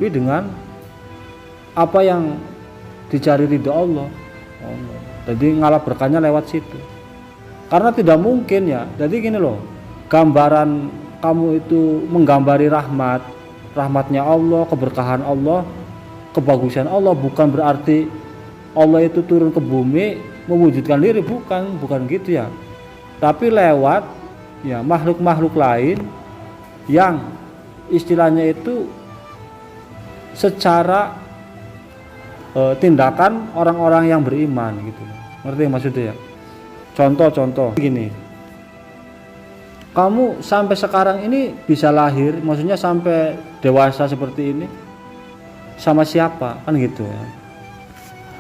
menghidupi dengan apa yang dicari ridho Allah. Jadi ngalah berkahnya lewat situ. Karena tidak mungkin ya. Jadi gini loh, gambaran kamu itu menggambari rahmatnya Allah, keberkahan Allah, kebagusan Allah, bukan berarti Allah itu turun ke bumi mewujudkan diri, bukan gitu ya. Tapi lewat ya makhluk-makhluk lain yang istilahnya itu secara tindakan orang-orang yang beriman gitu. Ngerti maksudnya ya? Contoh gini. Kamu sampai sekarang ini bisa lahir, maksudnya sampai dewasa seperti ini sama siapa? Kan gitu ya.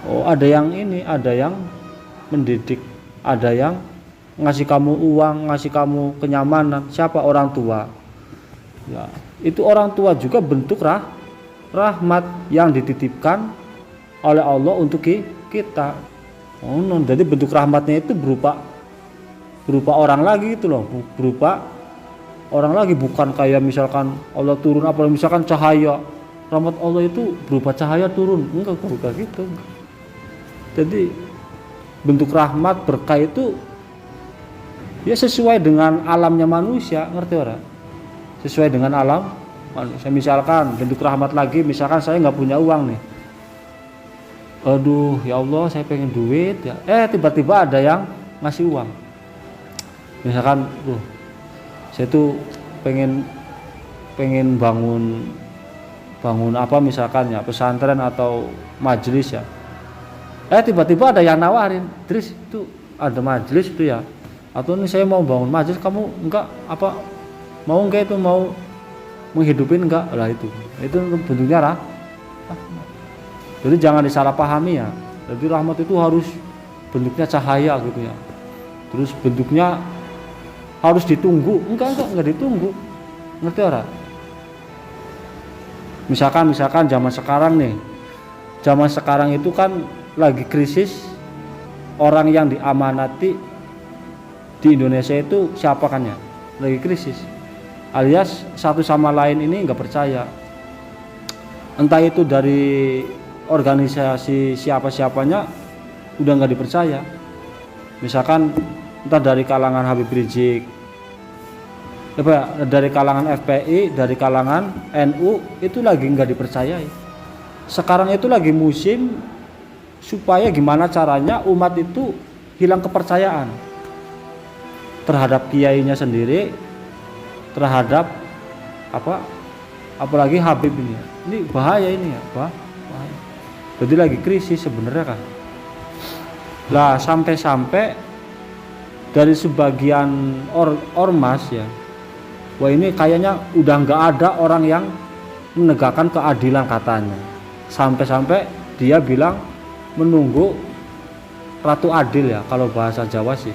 Oh, ada yang mendidik, ada yang ngasih kamu uang, ngasih kamu kenyamanan. Siapa? Orang tua. Ya, itu orang tua juga bentuk rahmat yang dititipkan oleh Allah untuk kita. Jadi bentuk rahmatnya itu berupa orang lagi gitu loh, berupa orang lagi, bukan kayak misalkan Allah turun apa misalkan cahaya. Rahmat Allah itu berupa cahaya turun, enggak gitu. Jadi bentuk rahmat berkah itu ya sesuai dengan alamnya manusia, ngerti orang? Sesuai dengan alam manusia. Misalkan bentuk rahmat lagi, misalkan saya nggak punya uang nih. Aduh ya Allah saya pengen duit ya. Tiba-tiba ada yang ngasih uang. Misalkan saya tuh pengen bangun apa misalkan ya pesantren atau majelis ya. Tiba-tiba ada yang nawarin, "Tris itu ada majelis itu ya. Atau ini saya mau bangun majelis, kamu enggak apa mau enggak itu mau menghidupin enggak?" Lah itu bentuknya rahmat. Jadi jangan disalahpahami ya. Jadi rahmat itu harus bentuknya cahaya gitu ya. Terus bentuknya harus ditunggu. Enggak ditunggu. Ngerti ora? Misalkan zaman sekarang nih. Zaman sekarang itu kan lagi krisis, orang yang diamanati di Indonesia itu siapa kan ya? Lagi krisis. Alias satu sama lain ini enggak percaya. Entah itu dari organisasi siapa-siapanya udah nggak dipercaya. Misalkan entah dari kalangan Habib Rizik, dari kalangan FPI, dari kalangan NU, itu lagi nggak dipercayai. Sekarang itu lagi musim supaya gimana caranya umat itu hilang kepercayaan terhadap kiainya sendiri, terhadap apalagi Habib ini. Ini bahaya ini ya, bahaya. Jadi lagi krisis sebenarnya kan. Lah sampai dari sebagian ormas ya, wah ini kayaknya udah nggak ada orang yang menegakkan keadilan katanya. Sampai dia bilang menunggu Ratu Adil ya, kalau bahasa Jawa sih.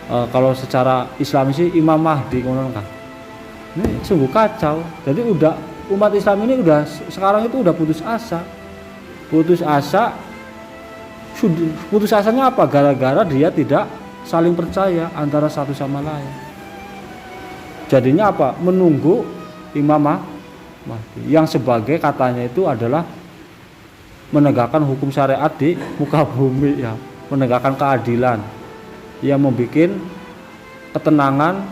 Kalau secara Islam sih Imam Mahdi ngono kan. Ini sungguh kacau. Jadi udah umat Islam ini udah sekarang itu udah putus asa. Putus asanya apa? Gara-gara dia tidak saling percaya antara satu sama lain. Jadinya apa? Menunggu Imam Mahdi yang sebagai katanya itu adalah menegakkan hukum syariat di muka bumi ya, menegakkan keadilan yang membuat ketenangan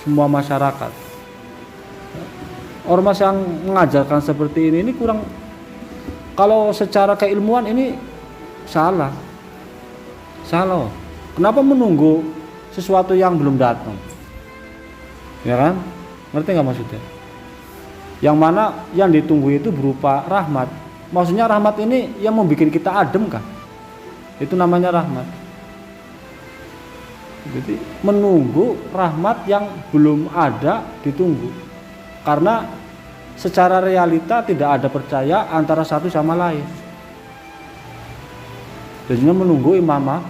semua masyarakat. Ormas yang mengajarkan seperti ini kurang. Kalau secara keilmuan ini salah. Kenapa menunggu sesuatu yang belum datang? Ya kan? Ngerti nggak maksudnya? Yang mana yang ditunggu itu berupa rahmat. Maksudnya rahmat ini yang membuat kita adem kan? Itu namanya rahmat. Jadi menunggu rahmat yang belum ada ditunggu. Karena secara realita tidak ada percaya antara satu sama lain. Jadinya menunggu imamah.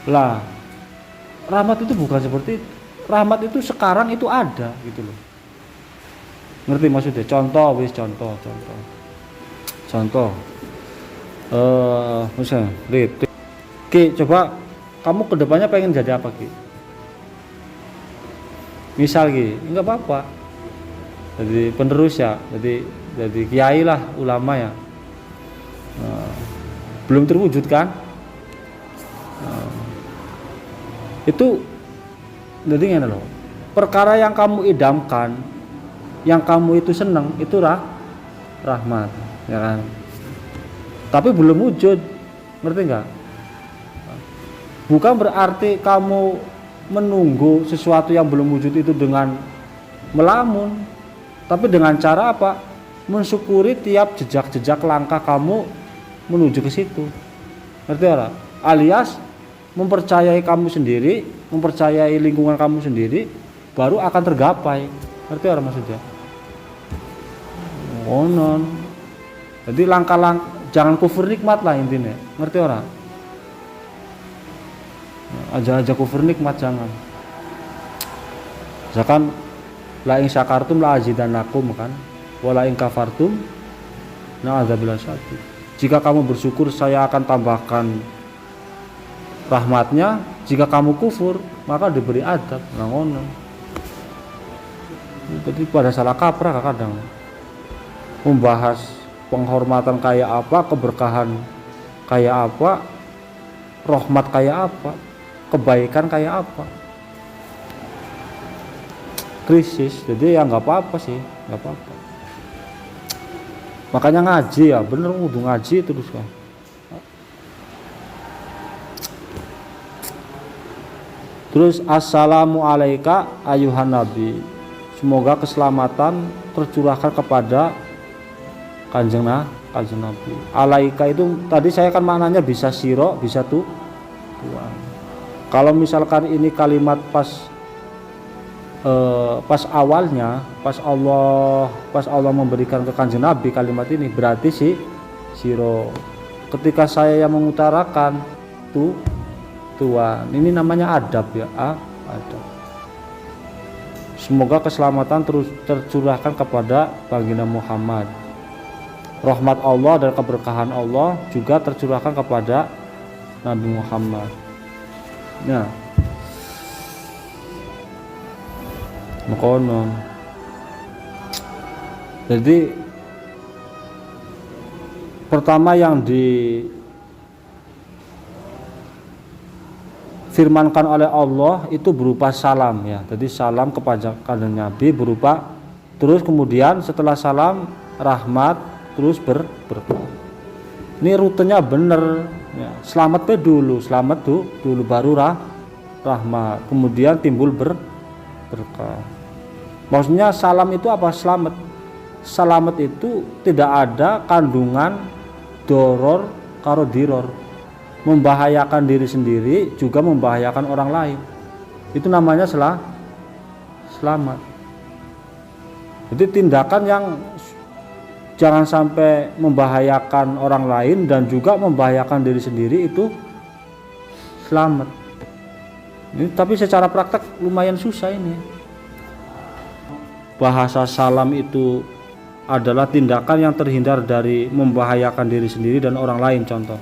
Lah, rahmat itu bukan seperti itu. Rahmat itu sekarang itu ada gitu loh. Ngerti maksudnya? Contoh. Misalnya, Ki, coba kamu kedepannya pengen jadi apa Ki? Misal Ki, enggak apa-apa. jadi penerus ya, jadi kiai lah, ulama ya. Belum terwujud kan? Itu jadi ngene loh. Perkara yang kamu idamkan, yang kamu itu seneng, itu rahmat, ya kan? Tapi belum wujud, ngerti nggak? Bukan berarti kamu menunggu sesuatu yang belum wujud itu dengan melamun, tapi dengan cara apa? Mensyukuri tiap jejak-jejak langkah kamu menuju ke situ, ngerti nggak? Alias mempercayai kamu sendiri, mempercayai lingkungan kamu sendiri, baru akan tergapai, ngerti nggak maksudnya? Oh non, jadi langkah-langkah jangan kufur nikmat lah intinya, ngerti orang? Aja kufur nikmat jangan. Misalkan la in syakartum la azidannakum kan, wala in kafartum na adzabil syadid. Jika kamu bersyukur saya akan tambahkan rahmatnya, jika kamu kufur maka diberi adab. Nah ngono. Jadi pada salah kaprah kadang membahas penghormatan kayak apa, keberkahan kayak apa, rahmat kayak apa, kebaikan kayak apa, krisis. Jadi ya nggak apa-apa sih, nggak apa-apa. Makanya ngaji ya, bener udah ngaji terus kan. Terus assalamu alaika ayuhan nabi, semoga keselamatan tercurahkan kepada kanjeng Nabi. Alaika itu tadi saya kan maknanya bisa siro, bisa Tuhan. Kalau misalkan ini kalimat pas awalnya, pas Allah memberikan ke kanjeng Nabi kalimat ini, berarti siro. Ketika saya yang mengutarakan Tuhan, ini namanya adab ya, adab. Semoga keselamatan terus tercurahkan kepada baginda Muhammad. Rahmat Allah dan keberkahan Allah juga tercurahkan kepada Nabi Muhammad. Nah, makonon. Jadi pertama yang difirmankan oleh Allah itu berupa salam ya. Jadi salam kepada kanjeng Nabi berupa, terus kemudian setelah salam rahmat, terus berkah. Ini rutenya bener ya. Selamat dulu baru rahmat, kemudian timbul berkah. Maksudnya salam itu apa? Selamat itu tidak ada kandungan doror karo diror, membahayakan diri sendiri juga membahayakan orang lain. Itu namanya selamat. Jadi tindakan yang jangan sampai membahayakan orang lain dan juga membahayakan diri sendiri, itu selamat. Ini tapi secara praktek lumayan susah ini. Bahasa salam itu adalah tindakan yang terhindar dari membahayakan diri sendiri dan orang lain. Contoh,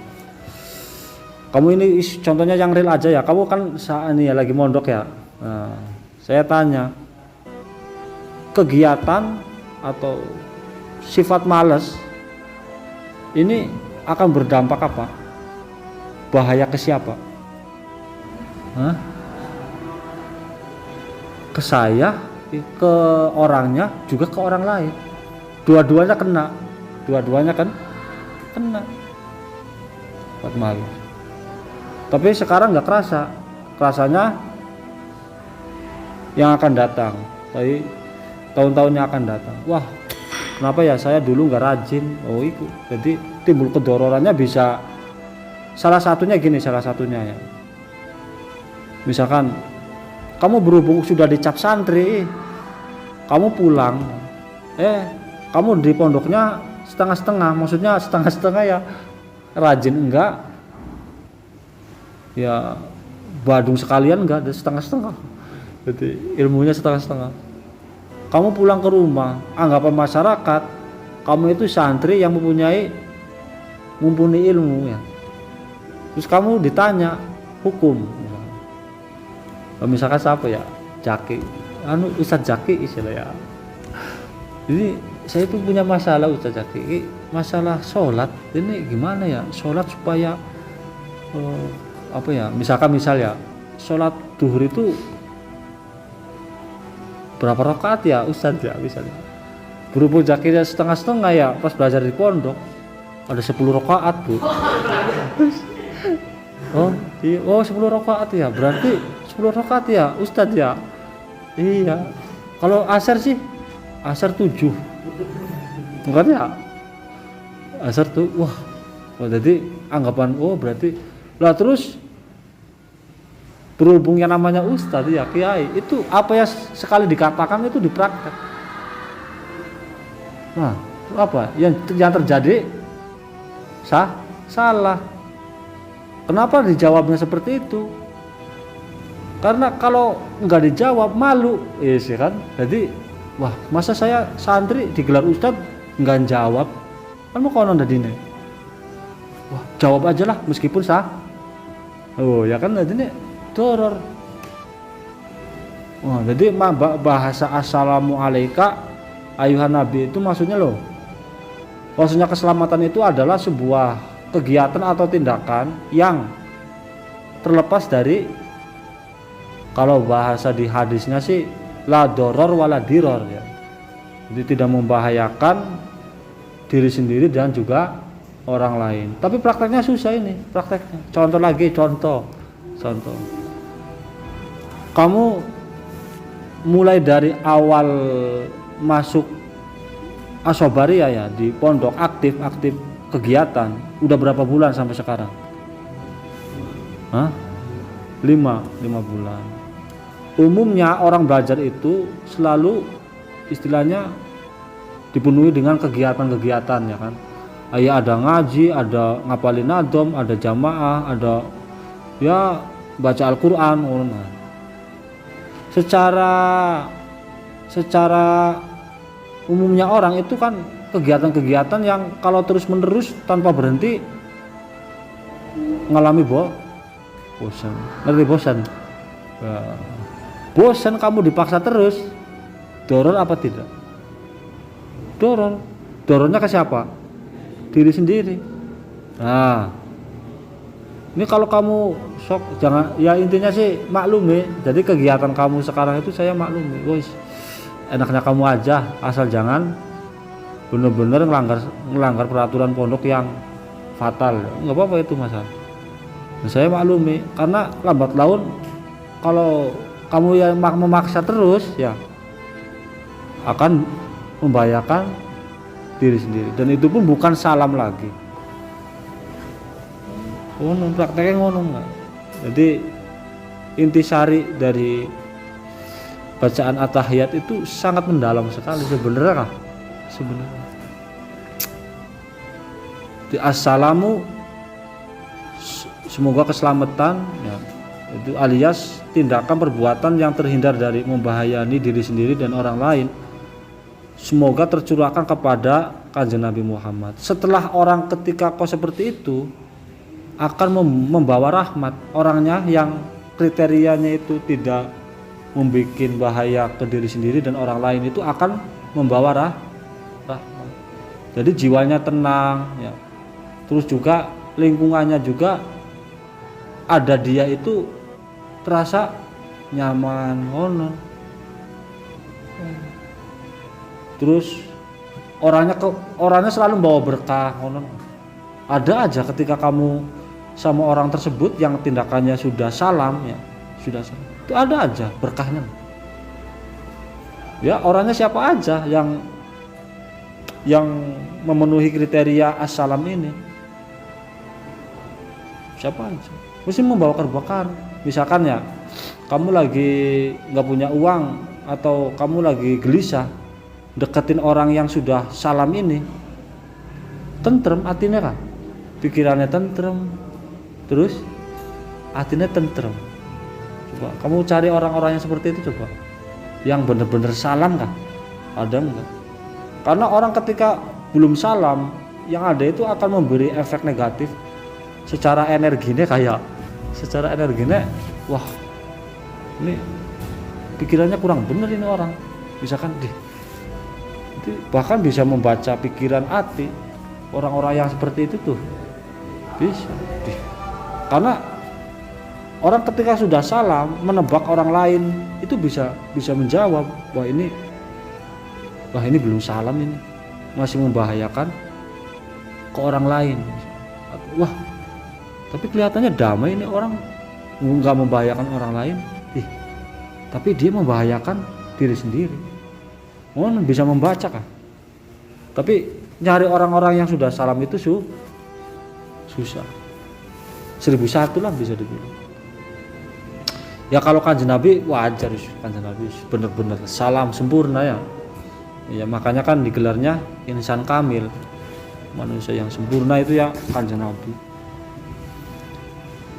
kamu ini contohnya yang real aja ya. Kamu kan saat ini ya lagi mondok ya. Nah, saya tanya, kegiatan atau sifat malas ini akan berdampak apa? Bahaya ke siapa? Ke saya, ke orangnya, juga ke orang lain. Dua-duanya kena. Sifat malas. Tapi sekarang nggak kerasa. Kerasanya yang akan datang. Tapi tahun-tahunnya akan datang. Wah, kenapa ya saya dulu nggak rajin? Oh itu, jadi timbul kedororannya bisa salah satunya ya. Misalkan kamu berhubung sudah dicap santri, kamu pulang, kamu di pondoknya setengah-setengah, maksudnya setengah-setengah ya rajin enggak, ya badung sekalian enggak, ada setengah-setengah. Jadi ilmunya setengah-setengah. Kamu pulang ke rumah, anggapan masyarakat kamu itu santri yang mumpuni ilmu ya. Terus kamu ditanya hukum, misalkan siapa ya, Jaki, Ustadz Jaki istilah ya. Jadi saya itu punya masalah Ustaz Zaki, masalah sholat ini gimana ya, sholat supaya apa ya, misal ya sholat duhur itu berapa rakaat ya Ustaz ya, misalnya berhubung Zakinya setengah-setengah ya, pas belajar di pondok ada 10 rakaat Bu. Oh 10 rakaat ya, berarti 10 rakaat ya Ustaz ya. Iya, kalau asar sih asar 7 bukan ya, asar tuh wah jadi anggapan berarti lah. Terus berhubung yang namanya Ustadz ya Kiai, itu apa ya sekali dikatakan itu dipraktek. Nah apa yang terjadi salah. Kenapa dijawabnya seperti itu? Karena kalau nggak dijawab malu sih kan. Jadi wah masa saya santri digelar Ustadz nggak jawab, kan mau konon tadi nih. Wah jawab aja lah meskipun sah. Ya kan tadi nih doror. Jadi bahasa assalamualaikum ayuhan nabi itu maksudnya maksudnya keselamatan itu adalah sebuah kegiatan atau tindakan yang terlepas dari, kalau bahasa di hadisnya sih la doror wala diror ya. Jadi tidak membahayakan diri sendiri dan juga orang lain. Tapi prakteknya susah ini, prakteknya. Contoh. Kamu mulai dari awal masuk Asobaria ya di pondok aktif kegiatan, udah berapa bulan sampai sekarang? 5 bulan. Umumnya orang belajar itu selalu istilahnya dipenuhi dengan kegiatan-kegiatan ya kan. Ada ngaji, ada ngapalin nadom, ada jamaah, ada ya baca Al-Qur'an. Secara umumnya orang itu kan kegiatan-kegiatan yang kalau terus menerus tanpa berhenti ngalami bosan. Ngerti bosan? Bosan kamu dipaksa terus, doror apa tidak? Dorornya ke siapa? Diri sendiri. Nah, ini kalau kamu jangan ya, intinya sih maklumi. Jadi kegiatan kamu sekarang itu saya maklumi, guys. Enaknya kamu aja, asal jangan bener-bener ngelanggar peraturan pondok yang fatal. Nggak apa-apa itu masalah. Nah, saya maklumi karena lambat laun kalau kamu yang memaksa terus ya akan membahayakan diri sendiri, dan itu pun bukan salam lagi. Prakteknya ngono nggak. Jadi intisari dari bacaan at-tahiyat itu sangat mendalam sekali sebenarnya. Di assalamu semoga keselamatan ya, itu alias tindakan perbuatan yang terhindar dari membahayakan diri sendiri dan orang lain, semoga tercurahkan kepada Kanjeng Nabi Muhammad. Setelah orang ketika kau seperti itu akan membawa rahmat, orangnya yang kriterianya itu tidak membuat bahaya ke diri sendiri dan orang lain itu akan membawa rahmat. Jadi jiwanya tenang ya. Terus juga lingkungannya juga ada dia itu terasa nyaman, terus orangnya selalu membawa berkah. Ada aja ketika kamu sama orang tersebut yang tindakannya sudah salam ya, itu ada aja berkahnya ya. Orangnya siapa aja yang memenuhi kriteria assalam ini, siapa aja mesti membawa keberkahan. Misalkan ya kamu lagi nggak punya uang atau kamu lagi gelisah, deketin orang yang sudah salam ini, tentrem hatinya kan, pikirannya tentrem, terus hatinya tentrem. Coba kamu cari orang-orang yang seperti itu, coba yang benar-benar salam kan, ada enggak? Karena orang ketika belum salam, yang ada itu akan memberi efek negatif secara energinya, wah ini pikirannya kurang bener ini orang, misalkan Itu bahkan bisa membaca pikiran hati. Orang-orang yang seperti itu tuh bisa. Karena orang ketika sudah salam menebak orang lain itu bisa menjawab, wah ini belum salam, ini masih membahayakan ke orang lain. Wah, tapi kelihatannya damai ini orang, nggak membahayakan orang lain, tapi dia membahayakan diri sendiri. Bisa membaca kan? Tapi nyari orang-orang yang sudah salam itu susah. 1001 lah bisa dibilang. Ya kalau Kanjeng Nabi wajar, Kanjeng Nabi benar-benar salam sempurna ya. Ya makanya kan digelarnya insan kamil, manusia yang sempurna itu ya Kanjeng Nabi.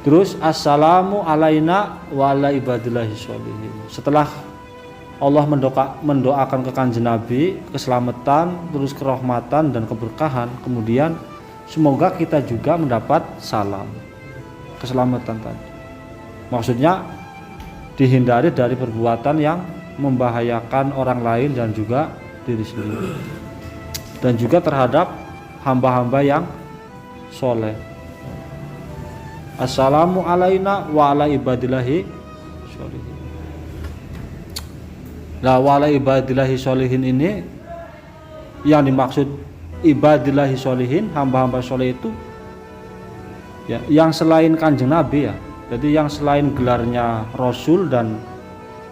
Terus assalamu alaina wa ala ibadillahi sholihin. Setelah Allah mendoakan ke Kanjeng Nabi keselamatan, terus kerahmatan dan keberkahan, kemudian semoga kita juga mendapat salam keselamatan tadi. Maksudnya dihindari dari perbuatan yang membahayakan orang lain dan juga diri sendiri, dan juga terhadap hamba-hamba yang soleh. Assalamu alaina wa ala ibadillahi sholihin. Nah, wa ala ibadillahi sholihin ini yang dimaksud ibadillahi sholihin, hamba-hamba soleh itu ya, yang selain Kanjeng Nabi ya. Jadi yang selain gelarnya Rasul dan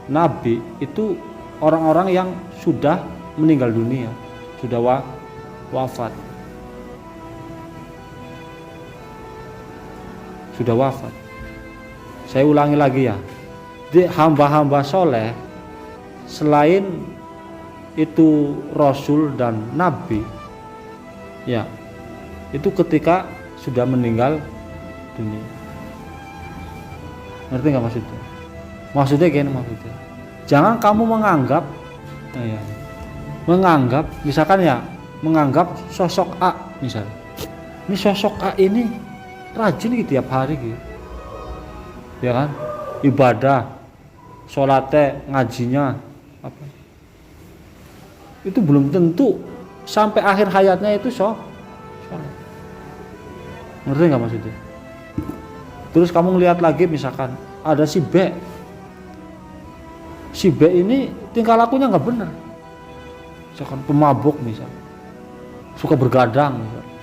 Nabi itu orang-orang yang sudah meninggal dunia, sudah wafat. Sudah wafat. Saya ulangi lagi ya. Di hamba-hamba soleh selain itu Rasul dan Nabi ya, itu ketika sudah meninggal dunia. Ngerti nggak maksudnya? Maksudnya gini, maksudnya jangan kamu menganggap misalkan ya, menganggap sosok A misalnya, ini sosok A ini rajin gitu tiap hari gitu ya kan, ibadah, sholatnya, ngajinya apa, itu belum tentu sampai akhir hayatnya itu sholat. Ngerti nggak maksudnya? Terus kamu ngelihat lagi misalkan ada si B ini tingkah lakunya nggak benar, misalkan pemabuk misalkan, suka bergadang misalkan.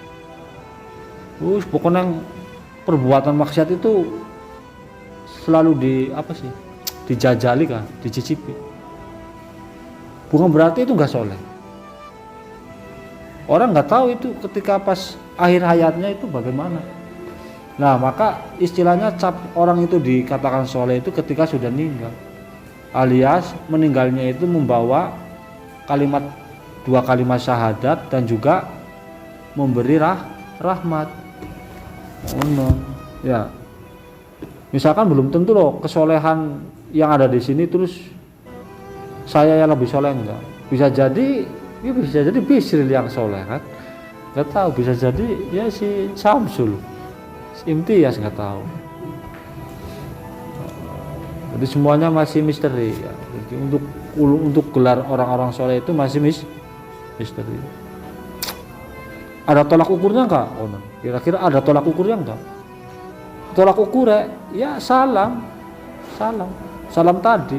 Terus pokoknya perbuatan maksiat itu selalu dijajali kan, dicicipi. Bukan berarti itu nggak soleh. Orang nggak tahu itu ketika pas akhir hayatnya itu bagaimana. Nah maka istilahnya cap orang itu dikatakan soleh itu ketika sudah meninggal, alias meninggalnya itu membawa dua kalimat syahadat dan juga memberi rahmat. Ya, misalkan belum tentu loh kesolehan yang ada di sini terus saya yang lebih soleh, enggak. Bisa jadi Bisril yang soleh kan, nggak tahu. Bisa jadi ya si Samsul, Imtiaz, nggak tahu. Jadi semuanya masih misteri ya. Jadi untuk gelar orang-orang soleh itu masih misteri. Ada tolak ukurnya enggak? Kira-kira ada tolak ukurnya enggak? Tolak ukurnya ya salam tadi.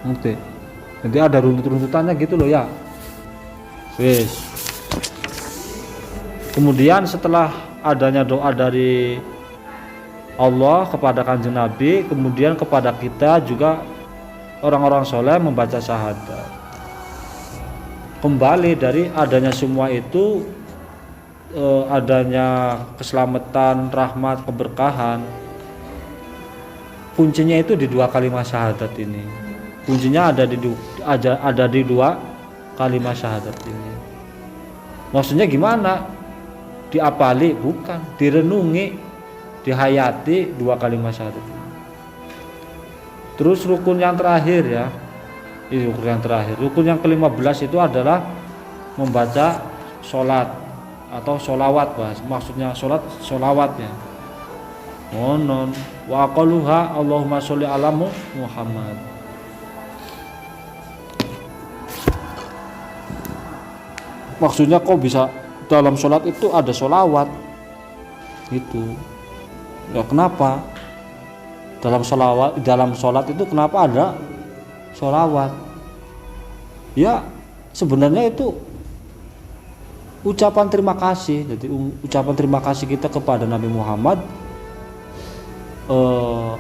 Nanti ada runtutannya gitu loh ya. Wis. Kemudian setelah adanya doa dari Allah kepada Kanjeng Nabi, kemudian kepada kita juga orang-orang soleh membaca syahadat. Kembali dari adanya semua itu, adanya keselamatan, rahmat, keberkahan, kuncinya itu di dua kalimat syahadat ini. Kuncinya ada di dua kalimat syahadat ini. Maksudnya gimana? Diapali? Bukan, direnungi, dihayati dua kalimat syahadat ini. Terus rukun yang terakhir ya, ini rukun yang terakhir. Rukun yang ke-15 itu adalah membaca sholat atau sholawat, maksudnya sholawatnya. Wa aqaluha Allahumma sholli ala Muhammad. maksudnya kok bisa dalam sholat itu ada sholawat gitu ya, kenapa dalam sholat itu kenapa ada sholawat ya, sebenarnya itu ucapan terima kasih. Jadi ucapan terima kasih kita kepada Nabi Muhammad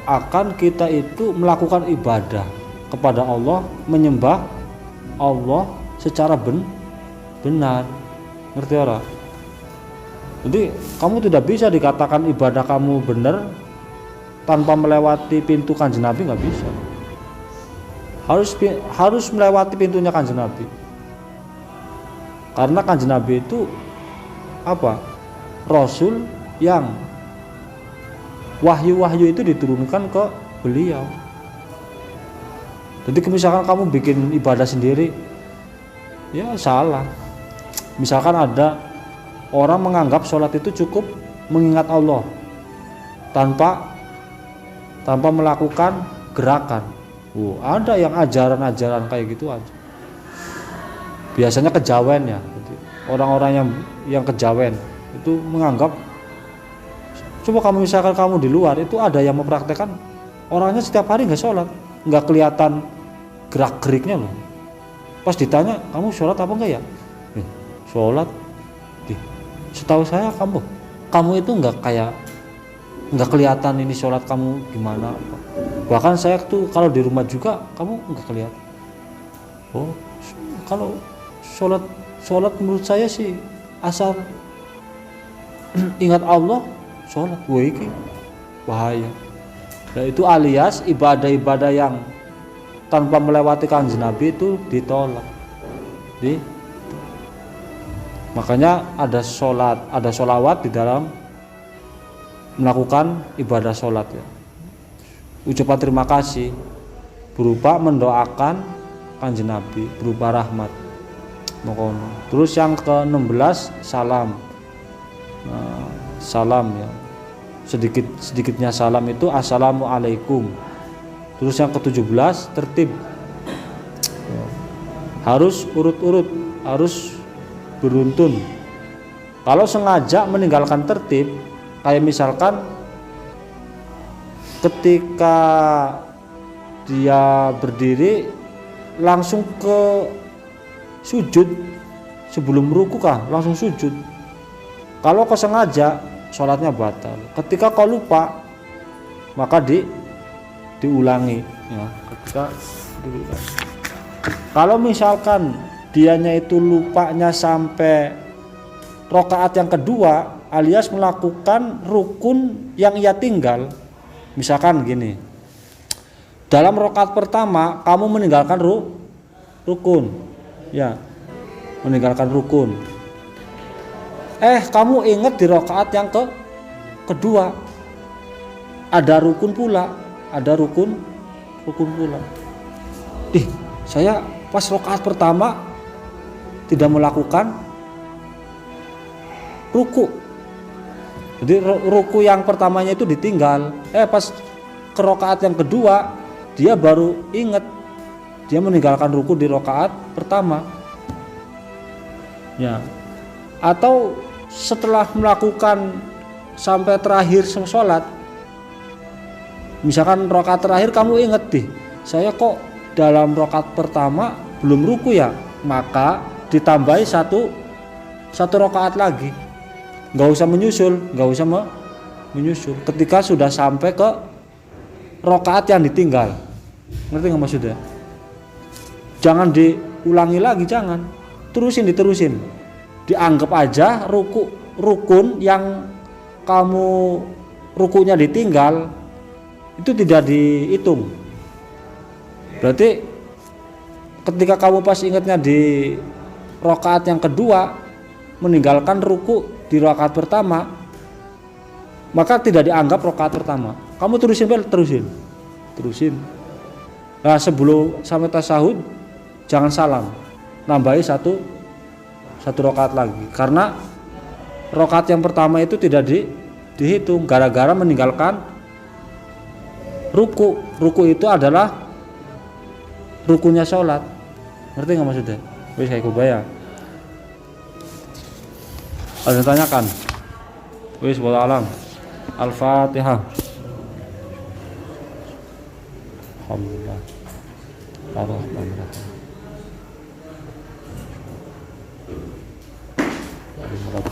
akan kita itu melakukan ibadah kepada Allah, menyembah Allah secara benar. Ngerti ora? Jadi kamu tidak bisa dikatakan ibadah kamu benar tanpa melewati pintu Kanjeng Nabi, nggak bisa. Harus melewati pintunya Kanjeng Nabi. Karena Kanjeng Nabi itu apa? Rasul yang wahyu-wahyu itu diturunkan ke beliau. Jadi misalkan kamu bikin ibadah sendiri, ya salah. Misalkan ada orang menganggap sholat itu cukup mengingat Allah tanpa melakukan gerakan. Ada yang ajaran-ajaran kayak gitu aja. Biasanya kejawen ya. Orang-orang yang kejawen itu menganggap, coba kamu misalkan kamu di luar itu ada yang mempraktekkan orangnya setiap hari nggak sholat, nggak kelihatan gerak-geriknya loh. Pas ditanya kamu sholat apa enggak ya? Sholat. Setahu saya kamu itu nggak kelihatan ini sholat kamu gimana. Bahkan saya tuh kalau di rumah juga kamu nggak kelihatan. Kalau sholat menurut saya sih asal ingat Allah sholat. Ini bahaya. Nah, itu alias ibadah-ibadah yang tanpa melewati Kanjeng Nabi itu ditolak. Makanya ada sholawat di dalam melakukan ibadah sholat ya. Ucapan terima kasih berupa mendoakan Kanjeng Nabi berupa rahmat. Terus yang ke-16 salam. Salam ya. Sedikitnya salam itu assalamualaikum. Terus yang ke-17 tertib. Harus urut-urut, harus beruntun. Kalau sengaja meninggalkan tertib, kayak misalkan ketika dia berdiri langsung ke sujud sebelum ruku langsung sujud. Kalau kau sengaja, sholatnya batal. Ketika kau lupa, maka diulangi ya. Kalau misalkan dianya itu lupanya sampai rakaat yang kedua alias melakukan rukun yang ia tinggal. Misalkan gini, dalam rakaat pertama kamu meninggalkan rukun ya, meninggalkan rukun. Kamu ingat di rakaat yang kedua ada rukun pula, pula. Saya pas rakaat pertama tidak melakukan ruku. Jadi ruku yang pertamanya itu ditinggal. Pas ke rakaat yang kedua dia baru ingat dia meninggalkan ruku di rakaat pertama. Ya. Atau setelah melakukan sampai terakhir sholat, misalkan rakaat terakhir kamu ingat saya kok dalam rakaat pertama belum ruku ya, maka ditambahi satu rakaat lagi. Nggak usah menyusul ketika sudah sampai ke rakaat yang ditinggal. Ngerti nggak maksudnya? Jangan diulangi lagi, jangan. Diterusin. Dianggap aja rukun yang kamu rukunya ditinggal itu tidak dihitung. Berarti ketika kamu pas ingatnya di rakaat yang kedua meninggalkan ruku di rakaat pertama, maka tidak dianggap rakaat pertama. Kamu terusin. Nah, sebelum sampai tasyahud jangan salam, nambahi satu rakaat lagi, karena rakaat yang pertama itu tidak dihitung gara-gara meninggalkan ruku. Ruku itu adalah rukunya sholat. Ngerti nggak maksudnya? Wis kayak kebayang. Ada yang tanyakan? Wis wallahu alam. Al-Fatihah. Alhamdulillah. Ar-Rahmanir-Rahim.